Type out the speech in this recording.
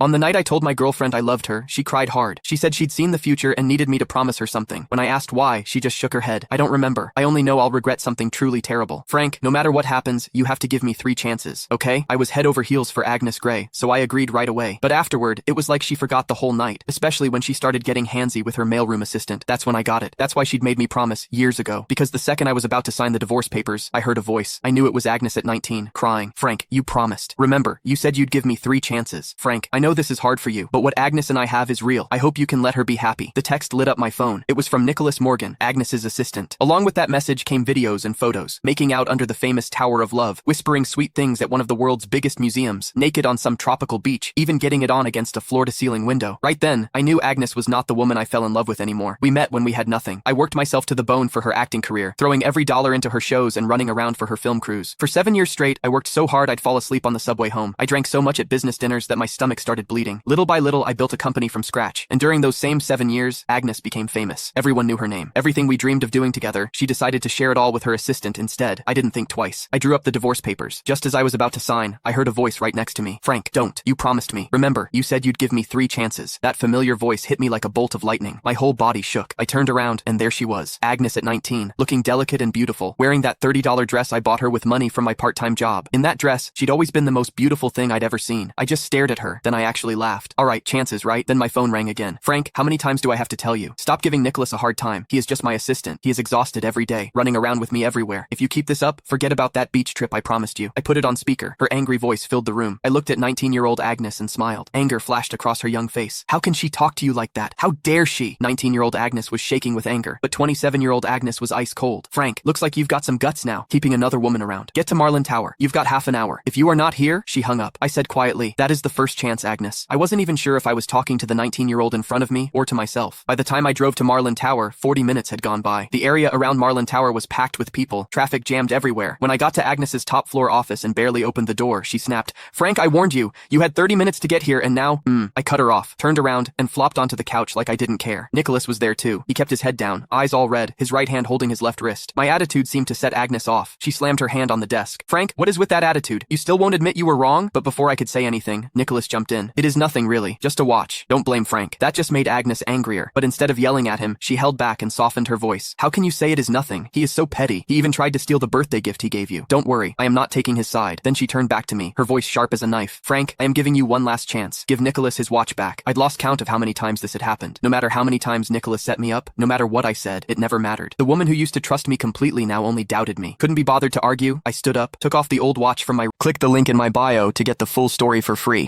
On the night I told my girlfriend I loved her, she cried hard. She said she'd seen the future and needed me to promise her something. When I asked why, she just shook her head. I don't remember. I only know I'll regret something truly terrible. Frank, no matter what happens, you have to give me 3 chances, okay? I was head over heels for Agnes Gray, so I agreed right away. But afterward, it was like she forgot the whole night, especially when she started getting handsy with her mailroom assistant. That's when I got it. That's why she'd made me promise years ago. Because the second I was about to sign the divorce papers, I heard a voice. I knew it was Agnes at 19, crying. Frank, you promised. Remember, you said you'd give me 3 chances. Frank, I know this is hard for you, but what Agnes and I have is real. I hope you can let her be happy. The text lit up my phone. It was from Nicholas Morgan, Agnes's assistant. Along with that message came videos and photos, making out under the famous Tower of Love, whispering sweet things at one of the world's biggest museums, naked on some tropical beach, even getting it on against a floor-to-ceiling window. Right then, I knew Agnes was not the woman I fell in love with anymore. We met when we had nothing. I worked myself to the bone for her acting career, throwing every dollar into her shows and running around for her film crews. For 7 years straight, I worked so hard I'd fall asleep on the subway home. I drank so much at business dinners that my stomach started bleeding. Little by little, I built a company from scratch. And during those same 7 years, Agnes became famous. Everyone knew her name. Everything we dreamed of doing together, she decided to share it all with her assistant instead. I didn't think twice. I drew up the divorce papers. Just as I was about to sign, I heard a voice right next to me. Frank, don't. You promised me. Remember, you said you'd give me 3 chances. That familiar voice hit me like a bolt of lightning. My whole body shook. I turned around, and there she was. Agnes at 19, looking delicate and beautiful, wearing that $30 dress I bought her with money from my part-time job. In that dress, she'd always been the most beautiful thing I'd ever seen. I just stared at her, then I actually laughed. All right, chances, right? Then my phone rang again. Frank, how many times do I have to tell you? Stop giving Nicholas a hard time. He is just my assistant. He is exhausted every day, running around with me everywhere. If you keep this up, forget about that beach trip I promised you. I put it on speaker. Her angry voice filled the room. I looked at 19-year-old Agnes and smiled. Anger flashed across her young face. How can she talk to you like that? How dare she? 19-year-old Agnes was shaking with anger, but 27-year-old Agnes was ice cold. Frank, looks like you've got some guts now, keeping another woman around. Get to Marlin Tower. You've got half an hour. If you are not here, she hung up. I said quietly, that is the first chance, Agnes. I wasn't even sure if I was talking to the 19-year-old in front of me or to myself. By the time I drove to Marlin Tower, 40 minutes had gone by. The area around Marlin Tower was packed with people, traffic jammed everywhere. When I got to Agnes's top floor office and barely opened the door, she snapped, Frank, I warned you. You had 30 minutes to get here and now, I cut her off, turned around, and flopped onto the couch like I didn't care. Nicholas was there too. He kept his head down, eyes all red, his right hand holding his left wrist. My attitude seemed to set Agnes off. She slammed her hand on the desk. Frank, what is with that attitude? You still won't admit you were wrong? But before I could say anything, Nicholas jumped in. It is nothing really, just a watch. Don't blame Frank. That just made Agnes angrier, but instead of yelling at him, she held back and softened her voice. How can you say it is nothing? He is so petty. He even tried to steal the birthday gift he gave you. Don't worry, I am not taking his side. Then she turned back to me, her voice sharp as a knife. Frank, I am giving you one last chance. Give Nicholas his watch back. I'd lost count of how many times this had happened. No matter how many times Nicholas set me up, no matter what I said, it never mattered. The woman who used to trust me completely now only doubted me. Couldn't be bothered to argue. I stood up, took off the old watch from my... Click the link in my bio to get the full story for free.